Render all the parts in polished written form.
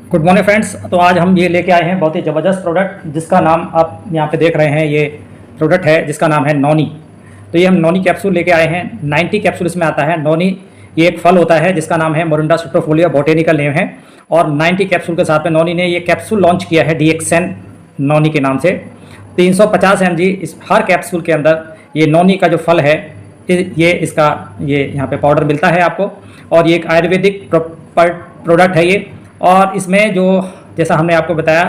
Good morning friends. तो आज हम ये लेके आए हैं बहुत ही ज़बरदस्त प्रोडक्ट जिसका नाम आप यहाँ पे देख रहे हैं। ये प्रोडक्ट है जिसका नाम है नॉनी। तो ये हम नॉनी कैप्सूल लेके आए हैं। 90 कैप्सूल इसमें आता है। नॉनी ये एक फल होता है जिसका नाम है मोरिंडा सुट्रोफोलिया, बॉटेनिकल नेम है। और 90 कैप्सूल के साथ में नॉनी ने ये कैप्सूल लॉन्च किया है डीएक्सन नॉनी के नाम से। 350 mg इस हर कैप्सूल के अंदर ये नॉनी का जो फल है ये इसका ये यहाँ पे पाउडर मिलता है आपको। और ये एक आयुर्वेदिक प्रोडक्ट है ये। और इसमें जो जैसा हमने आपको बताया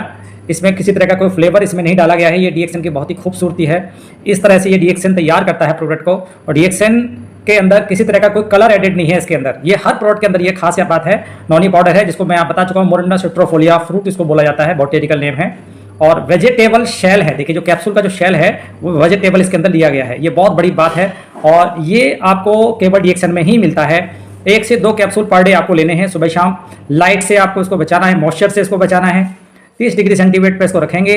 इसमें किसी तरह का कोई फ्लेवर इसमें नहीं डाला गया है। ये डीएक्सन की बहुत ही खूबसूरती है। इस तरह से ये डीएक्सन तैयार करता है प्रोडक्ट को। और डीएक्सन के अंदर किसी तरह का कोई कलर एडेड नहीं है इसके अंदर। ये हर प्रोडक्ट के अंदर ये खास बात है। नॉनी पाउडर है जिसको मैं आप बता चुका हूँ, मोरिंडा सुट्रोफोलिया फ्रूट इसको बोला जाता है, बॉटेनिकल नेम है। और वेजिटेबल शेल है। देखिए जो कैप्सूल का जो शेल है वो वेजिटेबल इसके अंदर लिया गया है। ये बहुत बड़ी बात है। और ये आपको केवल डीएक्सन में ही मिलता है। 1 से 2 कैप्सूल पर डे आपको लेने हैं सुबह शाम। लाइट से आपको इसको बचाना है, मॉइस्चर से इसको बचाना है। 30 डिग्री सेंटीग्रेड पे इसको रखेंगे।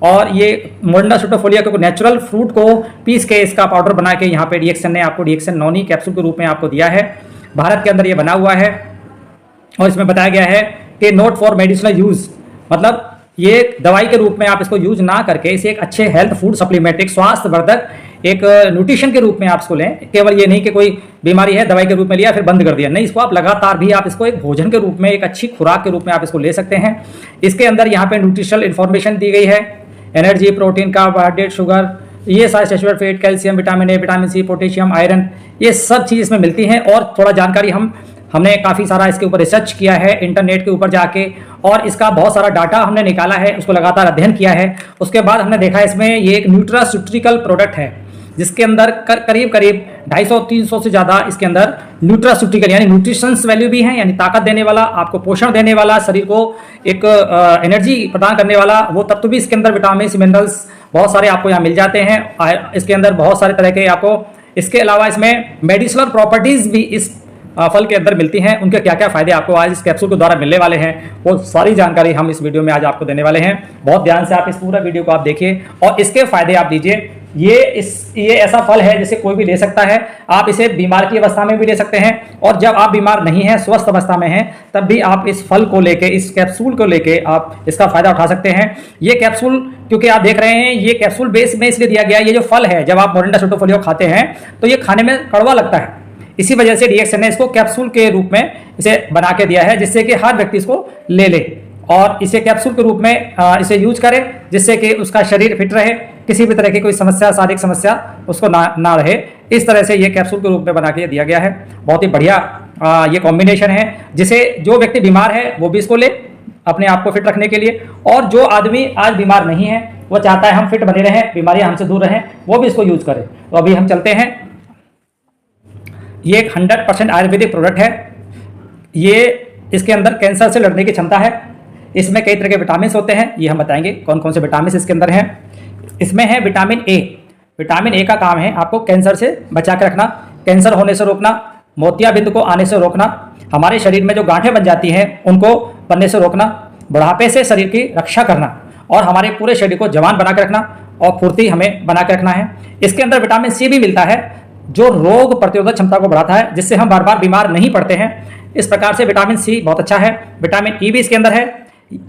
और ये मोरिंडा सुट्रोफोलिया को नेचुरल फ्रूट को पीस के इसका पाउडर बना के यहाँ पे डीएक्सन ने आपको डीएक्सन नॉनी कैप्सूल के रूप में आपको दिया है। भारत के अंदर ये बना हुआ है। और इसमें बताया गया है कि नॉट फॉर मेडिसिनल यूज, मतलब ये दवाई के रूप में आप इसको यूज ना करके इसे एक अच्छे हेल्थ फूड सप्लीमेंट, एक स्वास्थ्यवर्धक, एक न्यूट्रिशन के रूप में आप इसको लें। केवल ये नहीं कि कोई बीमारी है दवाई के रूप में लिया फिर बंद कर दिया, नहीं, इसको आप लगातार भी आप इसको एक भोजन के रूप में, एक अच्छी खुराक के रूप में आप इसको ले सकते हैं। इसके अंदर यहाँ पे न्यूट्रिशनल इन्फॉर्मेशन दी गई है। एनर्जी, प्रोटीन, कार्बोहाइड्रेट, शुगर, ये सारे saturated fat, calcium, vitamin A, vitamin C, potassium, iron, ये सब चीज़ इसमें मिलती हैं। और थोड़ा जानकारी हमने काफ़ी सारा इसके ऊपर रिसर्च किया है इंटरनेट के ऊपर जाके। और इसका बहुत सारा डाटा हमने निकाला है, उसको लगातार अध्ययन किया है। उसके बाद हमने देखा इसमें ये एक न्यूट्रास्यूटिकल प्रोडक्ट है जिसके अंदर करीब 250-300 से ज़्यादा इसके अंदर न्यूट्रास्यूटिकल यानी न्यूट्रिशंस वैल्यू भी है, यानी ताकत देने वाला, आपको पोषण देने वाला, शरीर को एक एनर्जी प्रदान करने वाला वो तत्व भी इसके अंदर, विटामिन, मिनरल्स बहुत सारे आपको यहाँ मिल जाते हैं। इसके अंदर बहुत सारे तरह के आपको, इसके अलावा इसमें मेडिसिनल प्रॉपर्टीज़ भी इस फल के अंदर मिलती हैं। उनके क्या क्या फ़ायदे आपको आज इस कैप्सूल के द्वारा मिलने वाले हैं वो सारी जानकारी हम इस वीडियो में आज आपको देने वाले हैं। बहुत ध्यान से आप इस पूरा वीडियो को आप देखिए और इसके फ़ायदे आप लीजिए। ये ऐसा फल है जिसे कोई भी ले सकता है। आप इसे बीमार की अवस्था में भी ले सकते हैं और जब आप बीमार नहीं हैं, स्वस्थ अवस्था में हैं, तब भी आप इस फल को लेके, इस कैप्सूल को लेके आप इसका फायदा उठा सकते हैं। ये कैप्सूल क्योंकि आप देख रहे हैं ये कैप्सूल बेस में इसलिए दिया गया है। ये जो फल है जब आप मोरिंडा सुट्रोफोलिया खाते हैं तो ये खाने में कड़वा लगता है। इसी वजह से डीएक्सन ने इसको कैप्सूल के रूप में इसे बना के दिया है जिससे कि हर व्यक्ति इसको ले और इसे कैप्सूल के रूप में इसे यूज करे जिससे कि उसका शरीर फिट रहे, किसी भी तरह की कोई समस्या, शारीरिक समस्या उसको ना रहे। इस तरह से ये कैप्सूल के रूप में बना के दिया गया है। बहुत ही बढ़िया ये कॉम्बिनेशन है जिसे जो व्यक्ति बीमार है वो भी इसको ले अपने आप को फिट रखने के लिए। और जो आदमी आज बीमार नहीं है वो चाहता है हम फिट बने रहें, बीमारियां हमसे दूर रहें, वो भी इसको यूज करें। तो अभी हम चलते हैं। ये एक 100% आयुर्वेदिक प्रोडक्ट है। ये इसके अंदर कैंसर से लड़ने की क्षमता है। इसमें कई तरह के विटामिन होते हैं, ये हम बताएंगे कौन कौन से विटामिन इसके अंदर हैं। इसमें है विटामिन ए। विटामिन ए का काम है आपको कैंसर से बचा के रखना, कैंसर होने से रोकना, मोतियाबिंद को आने से रोकना, हमारे शरीर में जो गांठें बन जाती हैं उनको बनने से रोकना, बुढ़ापे से शरीर की रक्षा करना और हमारे पूरे शरीर को जवान बना के रखना और फुर्ती हमें बना के रखना है। इसके अंदर विटामिन सी भी मिलता है जो रोग प्रतिरोधक क्षमता को बढ़ाता है जिससे हम बार बार बीमार नहीं पड़ते हैं। इस प्रकार से विटामिन सी बहुत अच्छा है। विटामिन ई भी इसके अंदर है।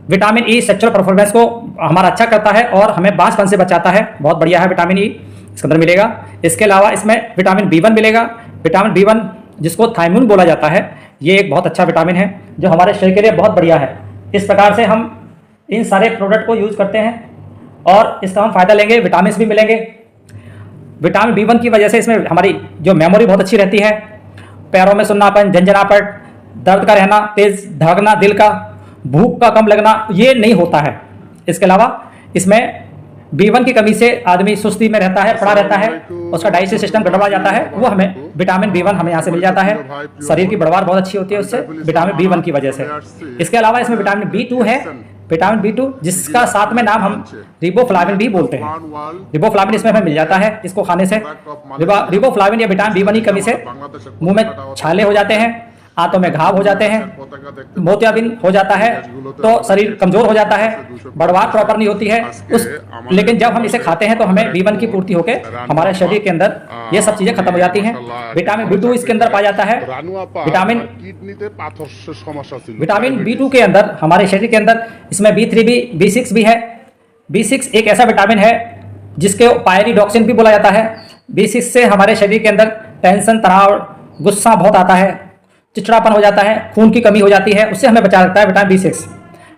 विटामिन ई सेक्सुअल परफॉर्मेंस को हमारा अच्छा करता है और हमें बांझपन से बचाता है। बहुत बढ़िया है विटामिन ई इसके अंदर मिलेगा। इसके अलावा इसमें विटामिन B1 मिलेगा। विटामिन B1 जिसको थायमिन बोला जाता है, ये एक बहुत अच्छा विटामिन है जो हमारे शरीर के लिए बहुत बढ़िया है। इस प्रकार से हम इन सारे प्रोडक्ट को यूज करते हैं और इसका हम फायदा लेंगे। विटामिन भी मिलेंगे। विटामिन B1 की वजह से इसमें हमारी जो मेमोरी बहुत अच्छी रहती है, पैरों में सुन्नापन, झंझनापन, दर्द का रहना, तेज धड़कना, दिल का, भूख का कम लगना, ये नहीं होता है। इसके अलावा इसमें B1 की कमी से आदमी सुस्ती में रहता है, पड़ा रहता है, उसका डाइजेस्टिव सिस्टम गड़बड़ा जाता है, वो हमें विटामिन B1 हमें यहाँ से मिल जाता है। शरीर की बढ़वार बहुत अच्छी होती है उससे, विटामिन B1 की वजह से। इसके अलावा इसमें विटामिन B2 है। विटामिन B2 जिसका साथ में नाम हम रिबोफ्लाविन भी बोलते हैं। रिबोफ्लाविन इसमें हमें मिल जाता है इसको खाने से। रिबोफ्लाविन या विटामिन B1 की कमी से मुंह में छाले हो जाते हैं, आंतों में घाव हो जाते हैं, मोतियाबिंद हो जाता है, तो शरीर कमजोर हो जाता है, बढ़वार प्रॉपर नहीं होती है लेकिन जब हम इसे खाते हैं तो हमें B1 की पूर्ति होकर हमारे शरीर के अंदर ये सब चीजें खत्म हो जाती हैं। विटामिन B2 इसके अंदर पाया जाता है। विटामिन B2 के अंदर हमारे शरीर के अंदर इसमें B3 भी, B6 भी है। B6 एक ऐसा विटामिन है जिसके पायरिडॉक्सिन भी बोला जाता है। B6 से हमारे शरीर के अंदर टेंशन, तनाव, गुस्सा बहुत आता है, चिड़चिड़ापन हो जाता है, खून की कमी हो जाती है, उससे हमें बचा सकता है विटामिन B6।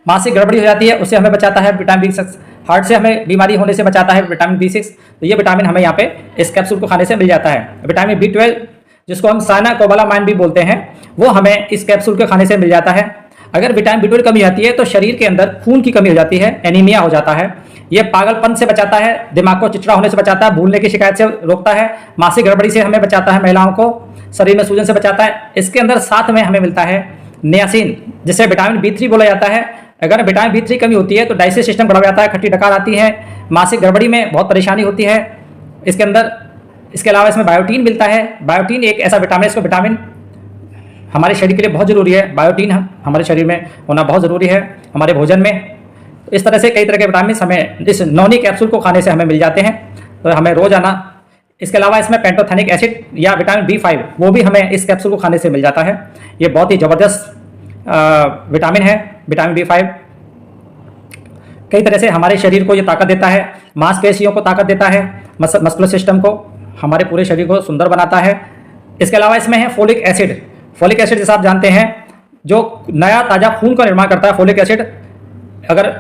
मानसिक गड़बड़ी हो जाती है, उससे हमें बचाता है विटामिन B6। हार्ट से हमें बीमारी होने से बचाता है विटामिन B6। तो ये विटामिन हमें यहाँ पे इस कैप्सूल को खाने से मिल जाता है। विटामिन B12 जिसको हम साइनाकोबालामाइन भी बोलते हैं, वो हमें इस कैप्सूल के खाने से मिल जाता है। अगर विटामिन B12 कमी आती है तो शरीर के अंदर खून की कमी हो जाती है, एनीमिया हो जाता है। ये पागलपन से बचाता है, दिमाग को चिड़चिड़ा होने से बचाता है, भूलने की शिकायत से रोकता है, मासिक गड़बड़ी से हमें बचाता है, महिलाओं को शरीर में सूजन से बचाता है। इसके अंदर साथ में हमें मिलता है नियासिन, जिसे विटामिन B3 बोला जाता है। अगर विटामिन B3 कमी होती है तो डाइजेस्टिव सिस्टम गड़बड़ जाता है, खट्टी डकार आती है, मासिक गड़बड़ी में बहुत परेशानी होती है इसके अंदर। इसके अलावा इसमें बायोटीन मिलता है। बायोटीन एक ऐसा विटामिन है, इसको विटामिन हमारे शरीर के लिए बहुत जरूरी है। बायोटीन हमारे शरीर में होना बहुत जरूरी है हमारे भोजन में। इस तरह से कई तरह के विटामिन हमें इस नॉनी कैप्सूल को खाने से हमें मिल जाते हैं, तो हमें रोजाना। इसके अलावा इसमें पेंटोथेनिक एसिड या विटामिन B5 वो भी हमें इस कैप्सूल को खाने से मिल जाता है। ये बहुत ही ज़बरदस्त विटामिन है। विटामिन B5 कई तरह से हमारे शरीर को ये ताकत देता है, मांसपेशियों को ताकत देता है, मस्कुलर सिस्टम को, हमारे पूरे शरीर को सुंदर बनाता है। इसके अलावा इसमें है फोलिक एसिड। फोलिक एसिड जैसा आप जानते हैं जो नया ताज़ा खून का निर्माण करता है। फोलिक एसिड अगर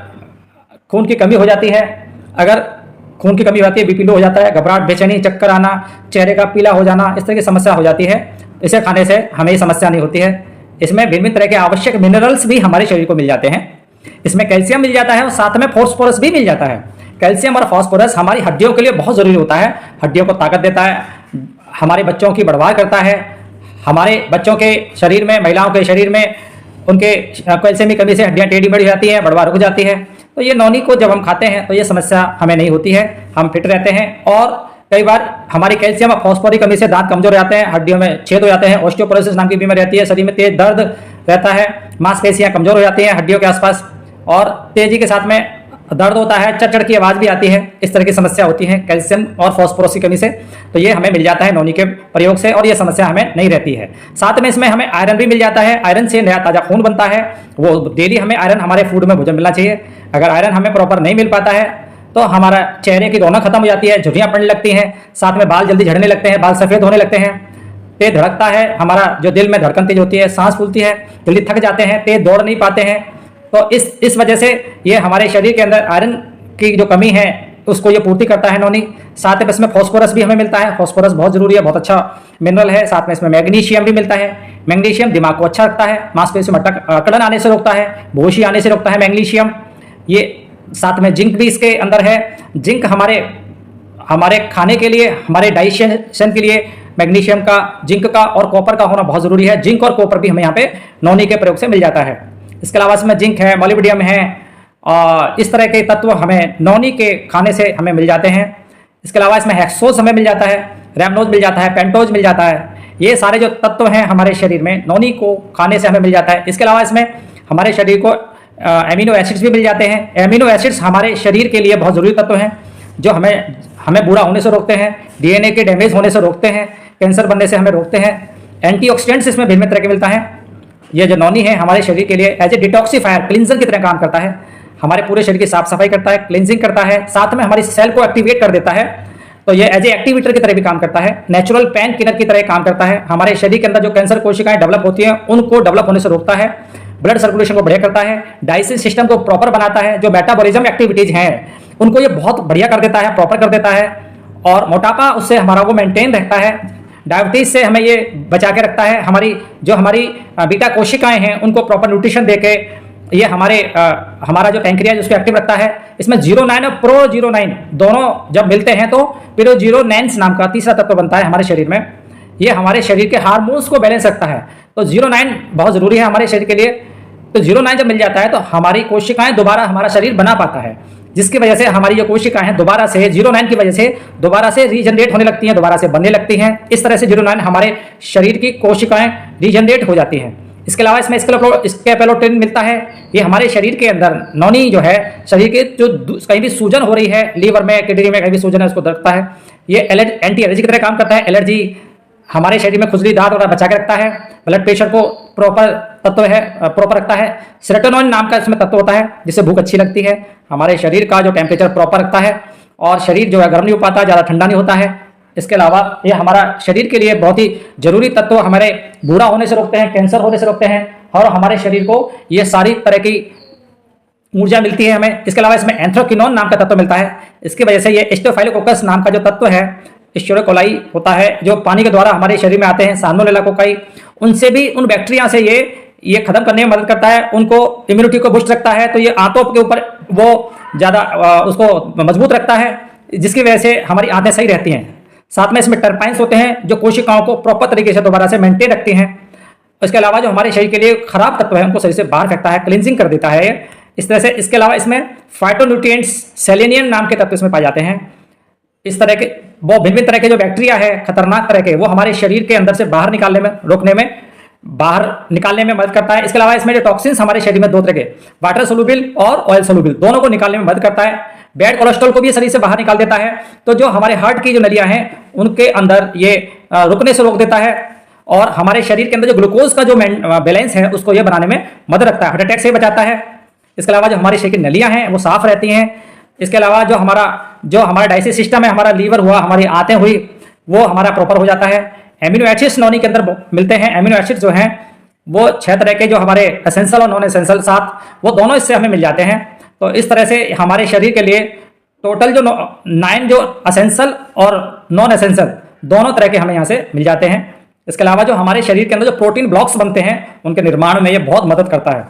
खून की कमी हो जाती है, अगर खून की कमी होती है, BP लो हो जाता है, घबराहट, बेचैनी, चक्कर आना, चेहरे का पीला हो जाना, इस तरह की समस्या हो जाती है। इसे खाने से हमें ये समस्या नहीं होती है। इसमें भिन्न तरह के आवश्यक मिनरल्स भी हमारे शरीर को मिल जाते हैं। इसमें कैल्शियम मिल जाता है और साथ में फॉस्फोरस भी मिल जाता है। कैल्शियम और फॉस्फोरस हमारी हड्डियों के लिए बहुत जरूरी होता है। हड्डियों को ताकत देता है, हमारे बच्चों की बढ़वार करता है। हमारे बच्चों के शरीर में, महिलाओं के शरीर में उनके कैल्शियम की कमी से हड्डियां टेढ़ी बढ़ जाती हैं, बढ़वार रुक जाती है। तो ये नॉनी को जब हम खाते हैं तो ये समस्या हमें नहीं होती है, हम फिट रहते हैं। और कई बार हमारी कैल्शियम और फॉस्फोरस की कमी से दांत कमजोर हो जाते हैं, हड्डियों में छेद हो जाते हैं, ऑस्टियोपोरोसिस नाम की बीमारी रहती है, शरीर में तेज दर्द रहता है, मांसपेशियां कमजोर हो जाती हैं हड्डियों के आसपास, और तेजी के साथ में दर्द होता है, चढ़ की आवाज़ भी आती है। इस तरह की समस्या होती है कैल्शियम और फॉस्फोरस की कमी से। तो ये हमें मिल जाता है नॉनी के प्रयोग से, और ये समस्या हमें नहीं रहती है। साथ में इसमें हमें आयरन भी मिल जाता है। आयरन से नया ताज़ा खून बनता है। वो डेली हमें आयरन हमारे फूड में भोजन मिलना चाहिए। अगर आयरन हमें प्रॉपर नहीं मिल पाता है तो हमारा चेहरे की रौनक खत्म हो जाती है, झुर्रियाँ पड़ने लगती हैं, साथ में बाल जल्दी झड़ने लगते हैं, बाल सफ़ेद होने लगते हैं, तेज धड़कता है, हमारा जो दिल में धड़कन तेज होती है, सांस फूलती है, जल्दी थक जाते हैं, तेज दौड़ नहीं पाते हैं। तो इस वजह से ये हमारे शरीर के अंदर आयरन की जो कमी है उसको ये पूर्ति करता है नॉनी। साथ में इसमें फॉस्फोरस भी हमें मिलता है। फॉस्फोरस बहुत जरूरी है, बहुत अच्छा मिनरल है। साथ में इसमें मैग्नीशियम भी मिलता है। मैग्नीशियम दिमाग को अच्छा रखता है, मांसपेशियों में अकड़न आने से रोकता है, बेहोशी आने से रोकता है मैग्नीशियम। ये साथ में जिंक भी इसके अंदर है। जिंक हमारे खाने के लिए, हमारे डाइजेशन के लिए मैग्नीशियम का, जिंक का और कॉपर का होना बहुत जरूरी है। जिंक और कॉपर भी हमें यहाँ पे नॉनी के प्रयोग से मिल जाता है। इसके अलावा इसमें जिंक है, मोलिब्डेनम है, और इस तरह के तत्व हमें नॉनी के खाने से हमें मिल जाते हैं। इसके अलावा इसमें हेक्सोज हमें मिल जाता है, रैमनोज मिल जाता है, पेंटोज मिल जाता है। ये सारे जो तत्व हैं हमारे शरीर में नॉनी को खाने से हमें मिल जाता है। इसके अलावा इसमें हमारे शरीर को एमिनो एसिड्स भी मिल जाते हैं। एमिनो एसिड्स हमारे शरीर के लिए बहुत ज़रूरी तत्व हैं जो हमें बूढ़ा होने से रोकते हैं, DNA के डैमेज होने से रोकते हैं, कैंसर बनने से हमें रोकते हैं। एंटीऑक्सीडेंट्स इसमें भिन्न तरह के मिलता है। ये जो नॉनी है हमारे शरीर के लिए एज ए डिटॉक्सीफायर, क्लिंजर की तरह काम करता है। हमारे पूरे शरीर की साफ सफाई करता है, क्लिंजिंग करता है, साथ में हमारी सेल को एक्टिवेट कर देता है। तो ये एज ए एक्टिवेटर की तरह भी काम करता है, नेचुरल पेन किलर की तरह काम करता है। हमारे शरीर के अंदर जो कैंसर कोशिकाएं डेवलप होती हैं उनको डेवलप होने से रोकता है, ब्लड सर्कुलेशन को बढ़िया करता है, डाइजेस्टिव सिस्टम को प्रॉपर बनाता है, जो मेटाबॉलिज्म एक्टिविटीज हैं उनको ये बहुत बढ़िया कर देता है, प्रॉपर कर देता है। और मोटापा उससे हमारा वो मेंटेन रहता है। डायबिटीज से हमें ये बचा के रखता है। हमारी बीटा कोशिकाएं हैं उनको प्रॉपर न्यूट्रिशन देके ये हमारा जो पैंक्रियाज उसको एक्टिव रखता है। इसमें 09 और प्रो-09 दोनों जब मिलते हैं तो पिरोजिनोनेंस नाम का तीसरा तत्व बनता है हमारे शरीर में। ये हमारे शरीर के हार्मोन्स को बैलेंस रखता है। तो 09 बहुत जरूरी है हमारे शरीर के लिए। तो 09 जब मिल जाता है तो हमारी कोशिकाएं दोबारा हमारा शरीर बना पाता है। जिसकी वजह से हमारी जो कोशिकाएं हैं दोबारा से 09 की वजह से दोबारा से रीजनरेट होने लगती हैं, दोबारा से बनने लगती हैं। इस तरह से 09 हमारे शरीर की कोशिकाएं रीजनरेट हो जाती हैं। इसके अलावा इसमें स्केपेलोटिन मिलता है। ये हमारे शरीर के अंदर नौनी जो है शरीर के जो कहीं भी सूजन हो रही है, लीवर में, किडनी में कहीं भी सूजन है, उसको दरकता है। ये एंटी एलर्जी की तरह काम करता है। एलर्जी हमारे शरीर में खुजली, दाद वगैरह बचा के रखता है। ब्लड प्रेशर को प्रॉपर रखता है। सेरोटोनिन नाम का इसमें तत्व होता है जिससे भूख अच्छी लगती है। हमारे शरीर का जो टेम्परेचर प्रॉपर रखता है और शरीर जो है गर्म नहीं हो पाता, ज़्यादा ठंडा नहीं होता है। इसके अलावा ये हमारा शरीर के लिए बहुत ही जरूरी तत्व, हमारे बूढ़ा होने से रोकते हैं, कैंसर होने से रोकते हैं और हमारे शरीर को ये सारी तरह की ऊर्जा मिलती है हमें। इसके अलावा इसमें एंथ्राक्विनोन नाम का तत्व मिलता है। इसकी वजह से ये स्टेफाइलोकोकस नाम का जो तत्व है, स्टेरोकोलाई होता है, जो पानी के द्वारा हमारे शरीर में आते हैं, साल्मोनेला कोकाई, उनसे भी, उन बैक्टीरिया से ये खत्म करने में मदद करता है। उनको इम्यूनिटी को बूस्ट रखता है। तो ये आंतों के ऊपर वो ज़्यादा उसको मजबूत रखता है, जिसकी वजह से हमारी आंतें सही रहती हैं। साथ में इसमें टर्पाइन्स होते हैं जो कोशिकाओं को प्रॉपर तरीके से दोबारा से मेंटेन रखती हैं। इसके अलावा जो हमारे शरीर के लिए खराब तत्व है उनको शरीर से बाहर फेंकता है, क्लींजिंग कर देता है इस तरह से। इसके अलावा इसमें फाइटोन्यूट्रिएंट्स, सेलेनियम नाम के तत्व इसमें पाए जाते हैं। इस तरह के वो भिन्न भिन्न तरह के जो बैक्टीरिया है खतरनाक तरह के, वो हमारे शरीर के अंदर से बाहर निकालने में, रोकने में, बाहर निकालने में मदद करता है। इसके अलावा इसमें जो टॉक्सिन्स हमारे शरीर में दो तरह के, वाटर सोलुबल और ऑयल सोलुबल, दोनों को निकालने में मदद करता है। बैड कोलेस्ट्रॉल को भी शरीर से बाहर निकाल देता है। तो जो हमारे हार्ट की जो नलियां हैं उनके अंदर ये रुकने से रोक देता है और हमारे शरीर के अंदर जो ग्लूकोज का जो बैलेंस है उसको ये बनाने में मदद रखता है, हार्ट अटैक से बचाता है। इसके अलावा जो हमारे शरीर की नलियां हैं वो साफ रहती हैं। इसके अलावा जो हमारा डाइजेस्टिव सिस्टम है, हमारा लीवर हुआ, हमारी आंतें हुई, वो हमारा प्रॉपर हो जाता है। एमिनो एसिड्स नौनी के अंदर मिलते हैं। एमिनो एसिड्स जो हैं वो 6 तरह के, जो हमारे एसेंशियल और नॉन एसेंशियल 7, वो दोनों इससे हमें मिल जाते हैं। तो इस तरह से हमारे शरीर के लिए टोटल जो 9 जो एसेंशियल और नॉन एसेंशियल दोनों तरह के हमें यहाँ से मिल जाते हैं। इसके अलावा जो हमारे शरीर के अंदर जो प्रोटीन ब्लॉक्स बनते हैं उनके निर्माण में ये बहुत मदद करता है।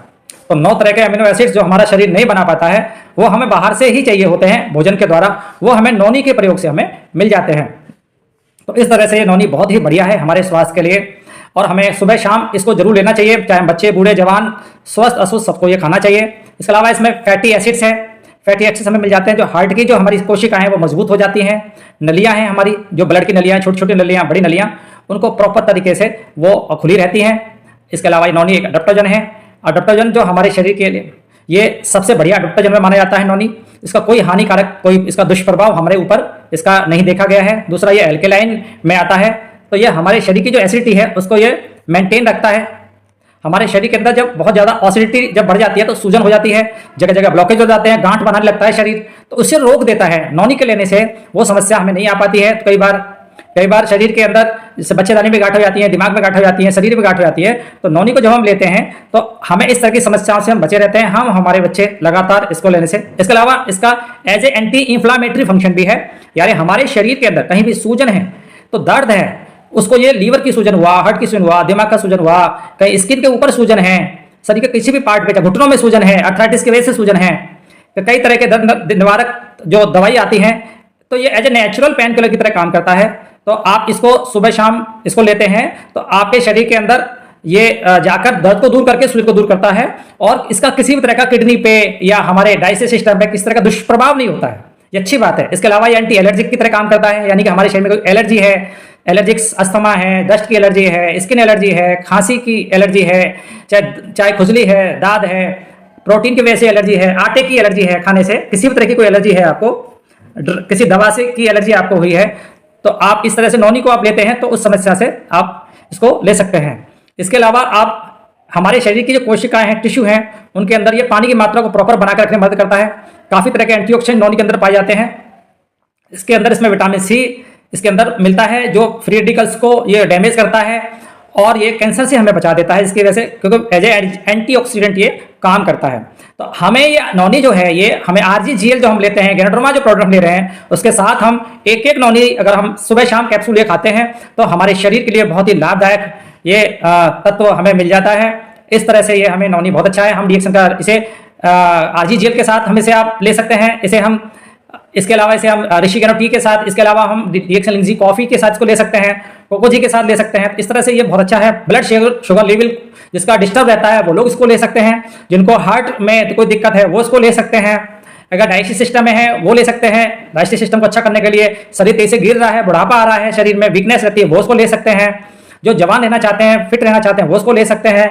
तो 9 तरह के अमीनो एसिड्स जो हमारा शरीर नहीं बना पाता है वो हमें बाहर से ही चाहिए होते हैं भोजन के द्वारा, वो हमें नौनी के प्रयोग से हमें मिल जाते हैं। तो इस तरह से ये नौनी बहुत ही बढ़िया है हमारे स्वास्थ्य के लिए और हमें सुबह शाम इसको जरूर लेना चाहिए, चाहे बच्चे, बूढ़े, जवान, स्वस्थ, अस्वस्थ, सबको ये खाना चाहिए। इसके अलावा इसमें फैटी एसिड्स है। फैटी एसिड्स हमें मिल जाते हैं जो हार्ट की जो हमारी कोशिकाएं हैं वो मजबूत हो जाती हैं। नलियां हैं हमारी, जो ब्लड की नलियां, छोटी छोटी नलियां, बड़ी नलियां, उनको प्रॉपर तरीके से वो खुली रहती हैं। इसके अलावा ये नौनी एक अडप्टोजन है। अडप्टोजन जो हमारे शरीर के लिए ये सबसे बढ़िया अडप्टोजन में माना जाता है नौनी। इसका कोई हानिकारक, कोई इसका दुष्प्रभाव हमारे ऊपर इसका नहीं देखा गया है। दूसरा ये एल्केलाइन में आता है, तो ये हमारे शरीर की जो एसिडिटी है उसको ये मेंटेन रखता है। हमारे शरीर के अंदर जब बहुत ज़्यादा एसिडिटी जब बढ़ जाती है तो सूजन हो जाती है, जगह जगह ब्लॉकेज हो जाते हैं, गांठ बनाने लगता है शरीर, तो उससे रोक देता है। नौनी के लेने से वो समस्या हमें नहीं आ पाती है। तो कई बार शरीर के अंदर जैसे बच्चेदानी में गांठ हो जाती है, दिमाग में गांठ हो जाती है, शरीर में गांठ हो जाती है, तो नौनी को जब हम लेते हैं तो हमें इस तरह की समस्याओं से हम बचे रहते हैं, हम हमारे बच्चे लगातार इसको लेने से। इसके अलावा इसका as a anti inflammatory function भी है, यानी हमारे शरीर के अंदर कहीं भी सूजन है तो दर्द है, उसको ये लीवर की सूजन हुआ, हार्ट की सूजन हुआ, दिमाग का सूजन हुआ, कहीं स्किन के ऊपर सूजन है, शरीर के किसी भी पार्ट पे, घुटनों में सूजन है, अर्थराइटिस की वजह से सूजन है, तो कई तरह के दर्द निवारक जो दवाई आती हैं, तो ये as a natural pain killer की तरह काम करता है। तो आप इसको सुबह शाम इसको लेते हैं तो आपके शरीर के अंदर ये जाकर दर्द को दूर करके सूजन को दूर करता है और इसका किसी भी तरह का किडनी पे या हमारे डाइजेस्टिव सिस्टम पे किसी तरह का दुष्प्रभाव नहीं होता है। ये अच्छी बात है। इसके अलावा ये एंटी एलर्जिक की तरह काम करता है, यानी कि हमारे शरीर में कोई एलर्जी है, एलर्जिक्स अस्थमा है, डस्ट की एलर्जी है, स्किन एलर्जी है, खांसी की एलर्जी है, चाहे खुजली है, दाद है, प्रोटीन की वजह से एलर्जी है, आटे की एलर्जी है, खाने से किसी भी तरह की कोई एलर्जी है, आपको किसी दवा से की एलर्जी आपको हुई है, तो आप इस तरह से नौनी को आप लेते हैं तो उस समस्या से आप इसको ले सकते हैं। इसके अलावा आप हमारे शरीर की जो कोशिकाएं हैं, टिश्यू हैं, उनके अंदर ये पानी की मात्रा को प्रॉपर बनाकर रखने में मदद करता है। काफ़ी तरह के एंटीऑक्सीडेंट नौनी के अंदर पाए जाते हैं। इसके अंदर इसमें विटामिन सी इसके अंदर मिलता है जो फ्री रेडिकल्स को ये डैमेज करता है और ये कैंसर से हमें बचा देता है इसकी वजह से, क्योंकि एज ए एंटीऑक्सीडेंट ये काम करता है। तो हमें ये नौनी जो है ये हमें RGGL जो हम लेते हैं, गैनोडर्मा जो प्रोडक्ट हम ले रहे हैं, उसके साथ हम एक एक नौनी अगर हम सुबह शाम कैप्सूल ये खाते हैं तो हमारे शरीर के लिए बहुत ही लाभदायक ये तत्व हमें मिल जाता है। इस तरह से ये हमें नौनी बहुत अच्छा है। हम डीएक्सन का इसे RGGL के साथ हम इसे आप ले सकते हैं, इसे हम इसके अलावा इसे हम ऋषिकेनो टी के साथ, इसके अलावा हम डीएक्सन लिंजी कॉफी के साथ इसको ले सकते हैं, कोको जी के साथ ले सकते हैं। इस तरह से ये बहुत अच्छा है। ब्लड शुगर लेवल जिसका डिस्टर्ब रहता है वो लोग इसको ले सकते हैं, जिनको हार्ट में कोई दिक्कत है वो इसको ले सकते हैं। अगर डाइजेस्टिव सिस्टम में है वो ले सकते हैं, डाइजेस्टिव सिस्टम को अच्छा करने के लिए, शरीर तेजी से गिर रहा है, बुढ़ापा आ रहा है, शरीर में वीकनेस रहती है, वो उसको ले सकते हैं। जो जवान रहना चाहते हैं, फिट रहना चाहते हैं, वो उसको ले सकते हैं।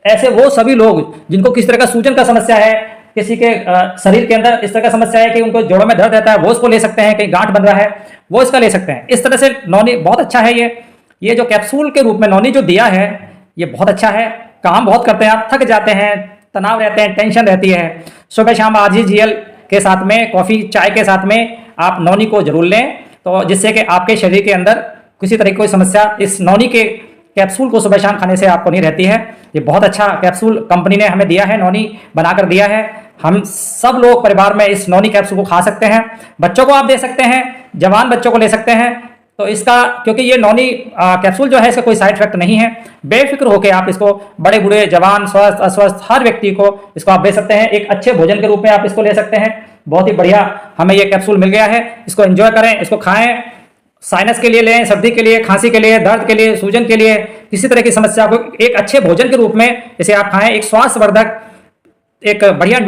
ऐसे वो सभी लोग जिनको किस तरह का सूजन का समस्या है, किसी के शरीर के अंदर इस तरह का समस्या है कि उनको जोड़ों में दर्द रहता है, वो उसको ले सकते हैं। कहीं गांठ बन रहा है वो इसका ले सकते हैं। इस तरह से नौनी बहुत अच्छा है। ये जो कैप्सूल के रूप में नौनी जो दिया है ये बहुत अच्छा है। काम बहुत करते हैं, आप थक जाते हैं, तनाव रहते हैं, टेंशन रहती है, सुबह शाम RGGL के साथ में, कॉफी चाय के साथ में आप नौनी को जरूर लें, तो जिससे कि आपके शरीर के अंदर किसी तरह की कोई समस्या इस नौनी के कैप्सूल को सुबह शाम खाने से आपको नहीं रहती है। ये बहुत अच्छा कैप्सूल कंपनी ने हमें दिया है, नौनी बनाकर दिया है। हम सब लोग परिवार में इस नौनी कैप्सूल को खा सकते हैं। बच्चों को आप दे सकते हैं, जवान बच्चों को ले सकते हैं। तो इसका क्योंकि ये नौनी कैप्सूल जो है इसका कोई साइड इफेक्ट नहीं है, बेफिक्र होकर आप इसको बड़े बूढ़े जवान स्वस्थ अस्वस्थ हर व्यक्ति को इसको आप दे सकते हैं। एक अच्छे भोजन के रूप में आप इसको ले सकते हैं। बहुत ही बढ़िया हमें ये कैप्सूल मिल गया है, इसको एंजॉय करें, इसको खाएं। साइनस के लिए लें, सर्दी के लिए, खांसी के लिए, दर्द के लिए, सूजन के लिए, किसी तरह की समस्या को एक अच्छे भोजन के रूप में इसे आप खाएं। एक स्वास्थ्यवर्धक, एक बढ़िया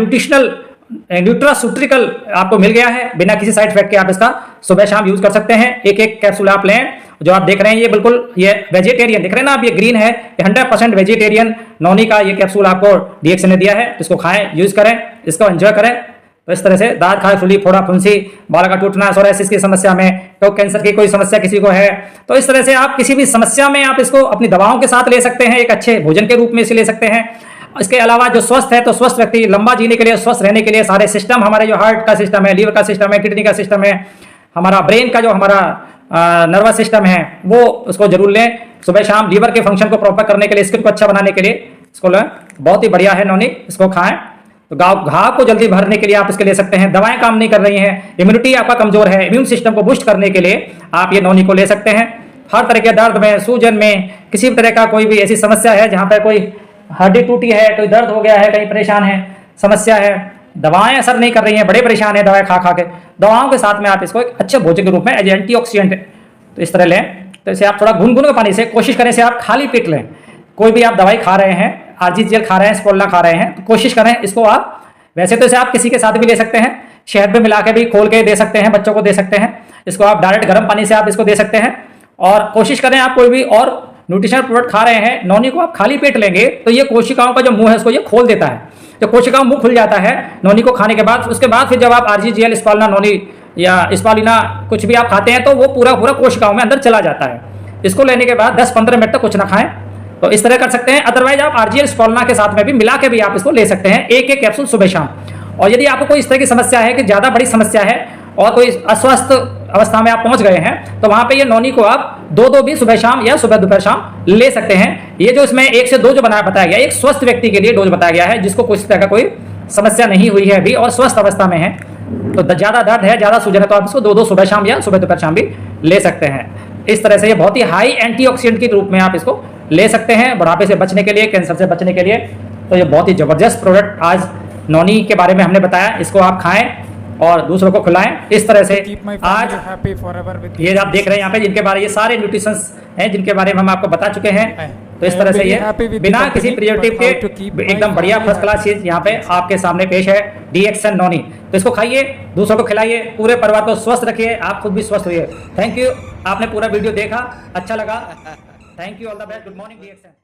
न्यूट्रासूट्रिकल आपको मिल गया है। बिना किसी साइड इफेक्ट के आप इसका सुबह शाम यूज कर सकते हैं। एक एक कैप्सूल आप लें। जो आप देख रहे हैं ये बिल्कुल ये वेजिटेरियन दिख रहे हैं ना आप, ये ग्रीन है, ये 100% वेजिटेरियन नौनी का ये कैप्सूल आपको DX ने दिया है। इसको खाएं, यूज करें, इसको एंजॉय करें। तो इस तरह से दांत खाए फुली, फोड़ा फुंसी, बाल का टूटना, सोराइसिस की समस्या में, तो कैंसर की कोई समस्या किसी को है, तो इस तरह से आप किसी भी समस्या में आप इसको अपनी दवाओं के साथ ले सकते हैं। एक अच्छे भोजन के रूप में इसे ले सकते हैं। इसके अलावा जो स्वस्थ है, तो स्वस्थ व्यक्ति लंबा जीने के लिए, स्वस्थ रहने के लिए सारे सिस्टम हमारे जो हार्ट का सिस्टम है, लीवर का सिस्टम है, किडनी का सिस्टम है, हमारा ब्रेन का जो हमारा नर्वस सिस्टम है, वो उसको जरूर लें। सुबह शाम लीवर के फंक्शन को प्रॉपर करने के लिए, स्किन को अच्छा बनाने के लिए इसको लें। बहुत ही बढ़िया है नौनी, इसको खाएं। तो घाव को जल्दी भरने के लिए आप इसके ले सकते हैं। दवाएं काम नहीं कर रही हैं, इम्यूनिटी आपका कमजोर है, इम्यून सिस्टम को बूस्ट करने के लिए आप ये नौनी को ले सकते हैं। हर तरह के दर्द में, सूजन में, किसी भी तरह का कोई भी ऐसी समस्या है जहां पर कोई हड्डी टूटी है, कोई दर्द हो गया है, कहीं परेशान है, समस्या है, दवाएं असर नहीं कर रही हैं, बड़े परेशान है दवाएं खा खा के, दवाओं के साथ में आप इसको एक अच्छे भोजन के रूप में एज एंटीऑक्सीडेंट तो इस तरह लें। तो इसे आप थोड़ा गुनगुन के पानी से कोशिश करें, से आप खाली पेट लें। कोई भी आप दवाई खा रहे हैं, RGGL खा रहे हैं, स्पोल्ला खा रहे हैं, तो कोशिश करें इसको आप, वैसे तो इसे आप किसी के साथ भी ले सकते हैं, शहद में मिला के भी खोल के दे सकते हैं, बच्चों को दे सकते हैं। इसको आप डायरेक्ट गर्म पानी से आप इसको दे सकते हैं। और कोशिश करें आप कोई भी और न्यूट्रिशनल प्रोडक्ट खा रहे हैं, नौनी को आप खाली पेट लेंगे तो ये कोशिकाओं का जो मुंह है उसको ये खोल देता है। जो कोशिकाओं मुंह खुल जाता है नौनी को खाने के बाद, उसके बाद फिर जब आप RGGL, स्पालना, नौनी या स्पालिना कुछ भी आप खाते हैं तो वो पूरा कोशिकाओं में अंदर चला जाता है। इसको लेने के बाद 10-15 मिनट तक कुछ ना खाएं, तो इस तरह कर सकते हैं। अदरवाइज आप RGL, स्पालना के साथ में भी मिला के भी आप इसको ले सकते हैं, एक कैप्सूल सुबह शाम। और यदि आपको कोई इस तरह की समस्या है कि ज़्यादा बड़ी समस्या है और कोई अस्वस्थ अवस्था में आप पहुंच गए हैं, तो वहां पे ये नौनी को आप 2-2 भी सुबह शाम या सुबह दोपहर शाम ले सकते हैं। ये जो इसमें 1 से 2 जो बताया गया, एक स्वस्थ व्यक्ति के लिए डोज बताया गया है, जिसको किसी तरह का कोई समस्या नहीं हुई है अभी और स्वस्थ अवस्था में है, तो ज़्यादा दर्द है, ज़्यादा सूजन है, तो आप इसको 2-2 सुबह शाम या सुबह दोपहर शाम भी ले सकते हैं। इस तरह से ये बहुत ही हाई एंटीऑक्सीडेंट के रूप में आप इसको ले सकते हैं, बुढ़ापे से बचने के लिए, कैंसर से बचने के लिए। तो ये बहुत ही ज़बरदस्त प्रोडक्ट आज नौनी के बारे में हमने बताया। इसको आप खाएं और दूसरों को खिलाएं। इस तरह से आज ये आप देख रहे हैं यहाँ पे, जिनके बारे ये सारे न्यूट्रिशंस हैं जिनके बारे में हम आपको बता चुके हैं। तो इस तरह से ये बिना किसी प्रिजर्वेटिव के एकदम बढ़िया फर्स्ट क्लास चीज यहाँ पे आपके सामने पेश है, DXN नौनी। तो इसको खाइए, दूसरों को खिलाइए, पूरे परिवार को स्वस्थ रखिए, आप खुद भी स्वस्थ होइए। थैंक यू, आपने पूरा वीडियो देखा, अच्छा लगा। Thank you, all the best, good morning DXN।